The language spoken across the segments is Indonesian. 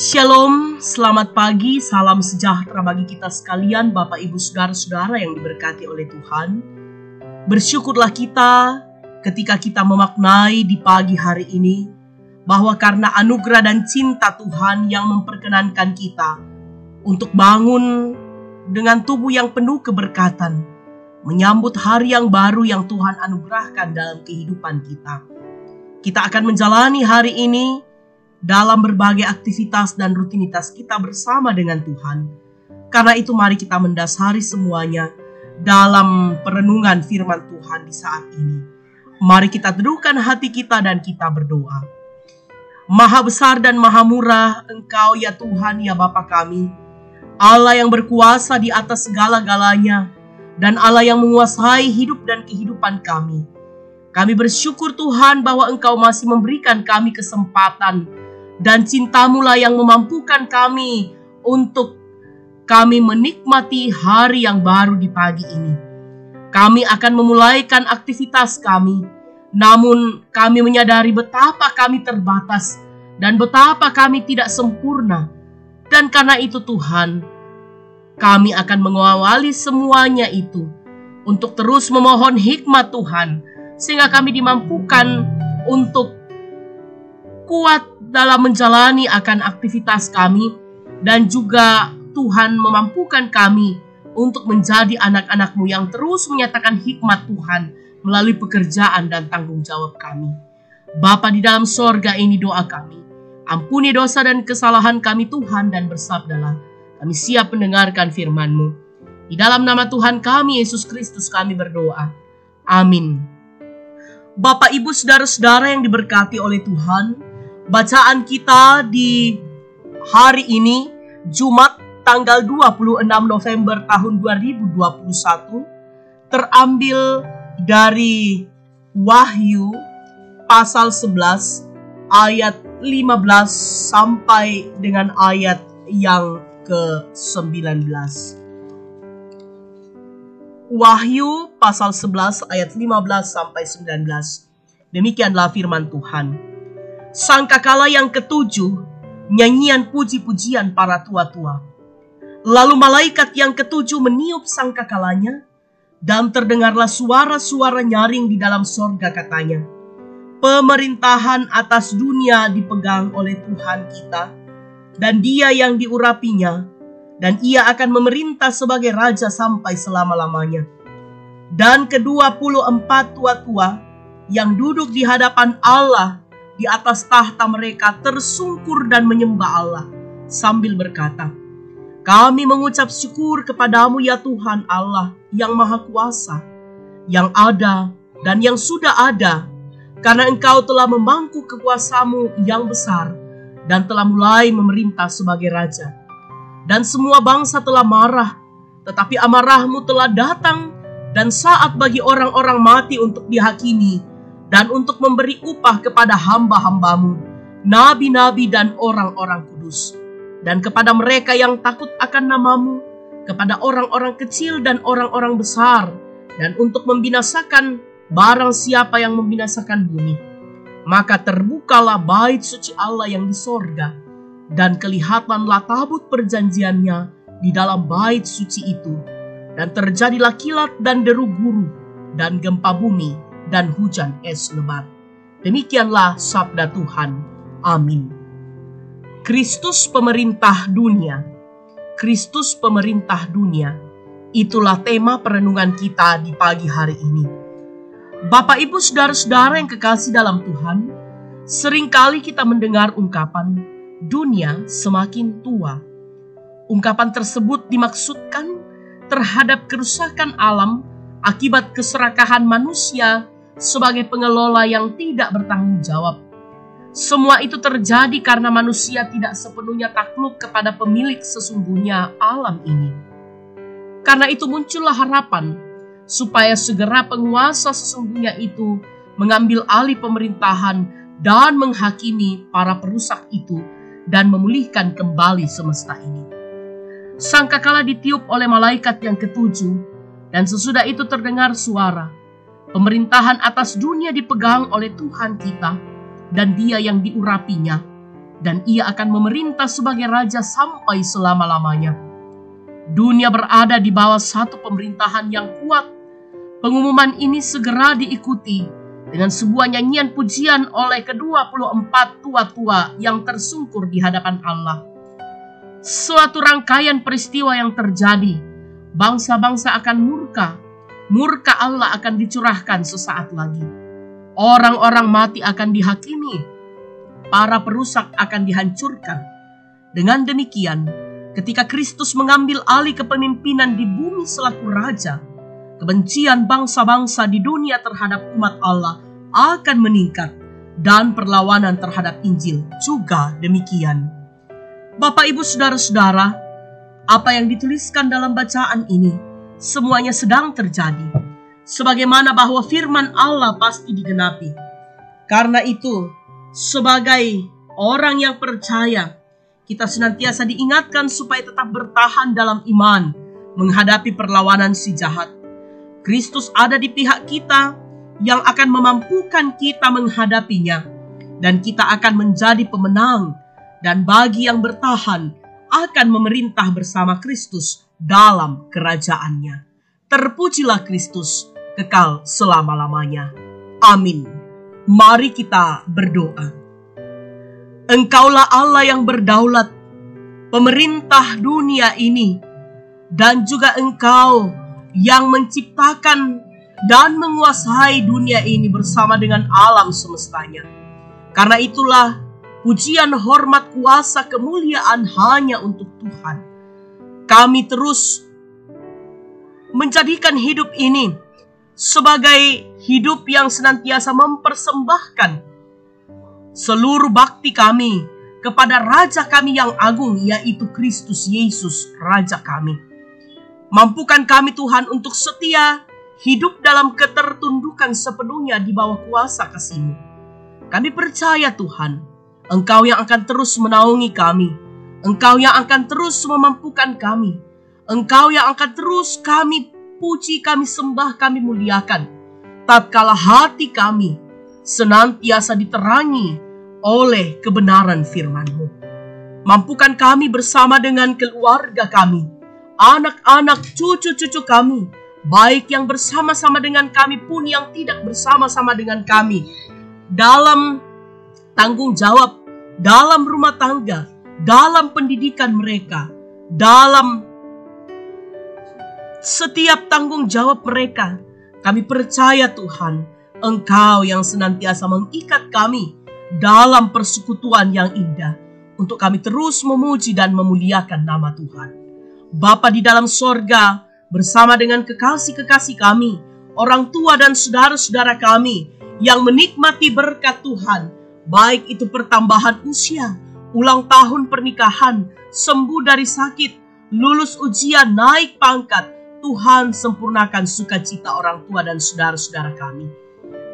Shalom, selamat pagi, salam sejahtera bagi kita sekalian, Bapak Ibu Saudara-saudara yang diberkati oleh Tuhan. Bersyukurlah kita ketika kita memaknai di pagi hari ini bahwa karena anugerah dan cinta Tuhan yang memperkenankan kita untuk bangun dengan tubuh yang penuh keberkatan, menyambut hari yang baru yang Tuhan anugerahkan dalam kehidupan kita. Kita akan menjalani hari ini dalam berbagai aktivitas dan rutinitas kita bersama dengan Tuhan. Karena itu mari kita mendasari semuanya dalam perenungan firman Tuhan di saat ini. Mari kita teduhkan hati kita dan kita berdoa. Maha besar dan maha murah Engkau ya Tuhan ya Bapa kami, Allah yang berkuasa di atas segala-galanya dan Allah yang menguasai hidup dan kehidupan kami. Kami bersyukur Tuhan bahwa Engkau masih memberikan kami kesempatan dan cinta-Mu lah yang memampukan kami untuk kami menikmati hari yang baru di pagi ini. Kami akan memulaikan aktivitas kami, namun kami menyadari betapa kami terbatas dan betapa kami tidak sempurna. Dan karena itu Tuhan, kami akan mengawali semuanya itu untuk terus memohon hikmat Tuhan, sehingga kami dimampukan untuk kuat dalam menjalani akan aktivitas kami, dan juga Tuhan memampukan kami untuk menjadi anak-anak-Mu yang terus menyatakan hikmat Tuhan melalui pekerjaan dan tanggung jawab kami. Bapa di dalam sorga, ini doa kami. Ampuni dosa dan kesalahan kami Tuhan, dan bersabdalah, kami siap mendengarkan firman-Mu. Di dalam nama Tuhan kami Yesus Kristus kami berdoa. Amin. Bapak Ibu Saudara-saudara yang diberkati oleh Tuhan, bacaan kita di hari ini, Jumat tanggal 26 November tahun 2021, terambil dari Wahyu pasal 11 ayat 15 sampai dengan ayat yang ke-19. Wahyu pasal 11 ayat 15 sampai 19. Demikianlah firman Tuhan. Sangkakala yang ketujuh, nyanyian puji-pujian para tua-tua. Lalu malaikat yang ketujuh meniup sangkakalanya, dan terdengarlah suara-suara nyaring di dalam sorga, katanya, pemerintahan atas dunia dipegang oleh Tuhan kita, dan Dia yang diurapinya, dan Ia akan memerintah sebagai Raja sampai selama-lamanya. Dan ke-24 tua-tua yang duduk di hadapan Allah di atas tahta mereka tersungkur dan menyembah Allah sambil berkata, kami mengucap syukur kepadamu ya Tuhan Allah yang Maha Kuasa, yang ada dan yang sudah ada, karena Engkau telah memangku kekuasamu yang besar dan telah mulai memerintah sebagai Raja. Dan semua bangsa telah marah, tetapi amarahmu telah datang, dan saat bagi orang-orang mati untuk dihakimi, dan untuk memberi upah kepada hamba-hambamu, nabi-nabi dan orang-orang kudus, dan kepada mereka yang takut akan namamu, kepada orang-orang kecil dan orang-orang besar, dan untuk membinasakan barang siapa yang membinasakan bumi. Maka terbukalah bait suci Allah yang di sorga, dan kelihatanlah tabut perjanjiannya di dalam bait suci itu, dan terjadilah kilat dan deru guru, dan gempa bumi, dan hujan es lebat. Demikianlah sabda Tuhan. Amin. Kristus pemerintah dunia. Kristus pemerintah dunia. Itulah tema perenungan kita di pagi hari ini. Bapak Ibu Saudara-saudara yang kekasih dalam Tuhan, seringkali kita mendengar ungkapan dunia semakin tua. Ungkapan tersebut dimaksudkan terhadap kerusakan alam akibat keserakahan manusia sebagai pengelola yang tidak bertanggung jawab. Semua itu terjadi karena manusia tidak sepenuhnya takluk kepada pemilik sesungguhnya alam ini. Karena itu muncullah harapan supaya segera penguasa sesungguhnya itu mengambil alih pemerintahan dan menghakimi para perusak itu dan memulihkan kembali semesta ini. Sangkakala ditiup oleh malaikat yang ketujuh, dan sesudah itu terdengar suara, pemerintahan atas dunia dipegang oleh Tuhan kita, dan Dia yang diurapinya, dan ia akan memerintah sebagai raja sampai selama-lamanya. Dunia berada di bawah satu pemerintahan yang kuat. Pengumuman ini segera diikuti dengan sebuah nyanyian pujian oleh ke-24 tua-tua yang tersungkur di hadapan Allah. Suatu rangkaian peristiwa yang terjadi. Bangsa-bangsa akan murka. Murka Allah akan dicurahkan sesaat lagi. Orang-orang mati akan dihakimi. Para perusak akan dihancurkan. Dengan demikian, ketika Kristus mengambil alih kepemimpinan di bumi selaku raja, kebencian bangsa-bangsa di dunia terhadap umat Allah akan meningkat, dan perlawanan terhadap Injil juga demikian. Bapak, Ibu, Saudara-saudara, apa yang dituliskan dalam bacaan ini semuanya sedang terjadi, sebagaimana bahwa firman Allah pasti digenapi. Karena itu, sebagai orang yang percaya, kita senantiasa diingatkan supaya tetap bertahan dalam iman menghadapi perlawanan si jahat. Kristus ada di pihak kita yang akan memampukan kita menghadapinya, dan kita akan menjadi pemenang, dan bagi yang bertahan akan memerintah bersama Kristus dalam kerajaannya. Terpujilah Kristus kekal selama-lamanya. Amin. Mari kita berdoa. Engkaulah Allah yang berdaulat, pemerintah dunia ini, dan juga Engkau yang menciptakan dan menguasai dunia ini bersama dengan alam semestanya. Karena itulah pujian, hormat, kuasa, kemuliaan hanya untuk Tuhan. Kami terus menjadikan hidup ini sebagai hidup yang senantiasa mempersembahkan seluruh bakti kami kepada Raja kami yang agung, yaitu Kristus Yesus, Raja kami. Mampukan kami Tuhan untuk setia hidup dalam ketertundukan sepenuhnya di bawah kuasa kasih-Mu. Kami percaya Tuhan, Engkau yang akan terus menaungi kami. Engkau yang akan terus memampukan kami. Engkau yang akan terus kami puji, kami sembah, kami muliakan. Tatkala hati kami senantiasa diterangi oleh kebenaran firman-Mu. Mampukan kami bersama dengan keluarga kami, anak-anak, cucu-cucu kami, baik yang bersama-sama dengan kami pun yang tidak bersama-sama dengan kami, dalam tanggung jawab, dalam rumah tangga, dalam pendidikan mereka, dalam setiap tanggung jawab mereka. Kami percaya Tuhan, Engkau yang senantiasa mengikat kami dalam persekutuan yang indah, untuk kami terus memuji dan memuliakan nama Tuhan. Bapa di dalam sorga, bersama dengan kekasih-kekasih kami, orang tua dan saudara-saudara kami yang menikmati berkat Tuhan, baik itu pertambahan usia, ulang tahun pernikahan, sembuh dari sakit, lulus ujian, naik pangkat, Tuhan sempurnakan sukacita orang tua dan saudara-saudara kami.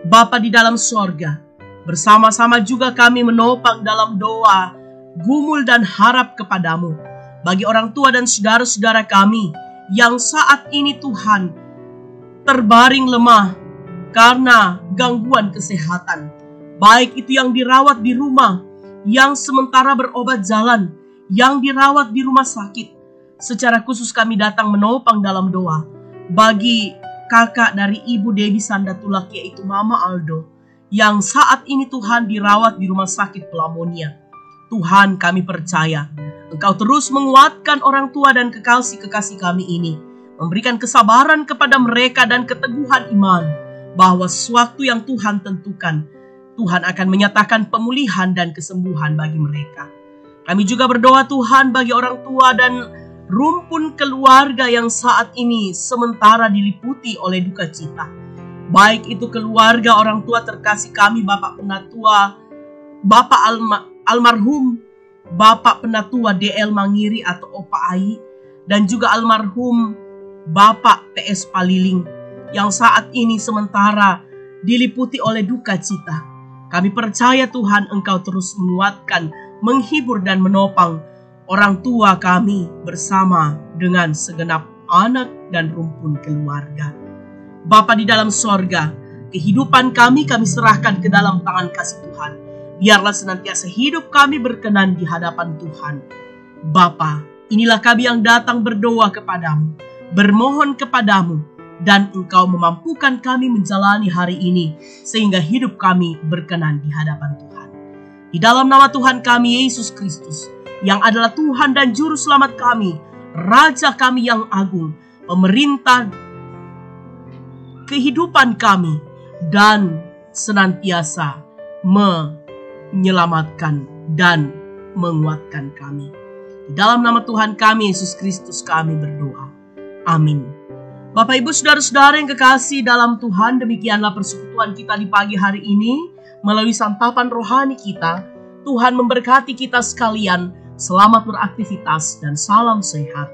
Bapa di dalam sorga, bersama-sama juga kami menopang dalam doa, gumul dan harap kepadamu, bagi orang tua dan saudara-saudara kami yang saat ini Tuhan terbaring lemah karena gangguan kesehatan, baik itu yang dirawat di rumah, yang sementara berobat jalan, yang dirawat di rumah sakit. Secara khusus kami datang menopang dalam doa bagi kakak dari Ibu Debbie Sandatulak, yaitu Mama Aldo, yang saat ini Tuhan dirawat di rumah sakit Pelamonia. Tuhan, kami percaya Engkau terus menguatkan orang tua dan kekasih-kekasih kami ini, memberikan kesabaran kepada mereka dan keteguhan iman, bahwa sewaktu yang Tuhan tentukan, Tuhan akan menyatakan pemulihan dan kesembuhan bagi mereka. Kami juga berdoa Tuhan bagi orang tua dan rumpun keluarga yang saat ini sementara diliputi oleh duka cita. Baik itu keluarga orang tua terkasih kami, Bapak Penatua, Bapak almarhum Bapak Penatua DL Mangiri atau Opa Ai, dan juga almarhum Bapak PS Paliling yang saat ini sementara diliputi oleh duka cita. Kami percaya Tuhan Engkau terus menguatkan, menghibur dan menopang orang tua kami bersama dengan segenap anak dan rumpun keluarga. Bapa di dalam sorga, kehidupan kami serahkan ke dalam tangan kasih Tuhan. Biarlah senantiasa hidup kami berkenan di hadapan Tuhan. Bapa, inilah kami yang datang berdoa kepadamu, bermohon kepadamu, dan Engkau memampukan kami menjalani hari ini, sehingga hidup kami berkenan di hadapan Tuhan. Di dalam nama Tuhan kami, Yesus Kristus, yang adalah Tuhan dan Juru Selamat kami, Raja kami yang agung, pemerintah kehidupan kami, dan senantiasa menyelamatkan dan menguatkan kami. Di dalam nama Tuhan kami, Yesus Kristus, kami berdoa. Amin. Bapak Ibu Saudara-saudara yang kekasih dalam Tuhan, demikianlah persekutuan kita di pagi hari ini. Melalui santapan rohani kita, Tuhan memberkati kita sekalian. Selamat beraktivitas dan salam sehat.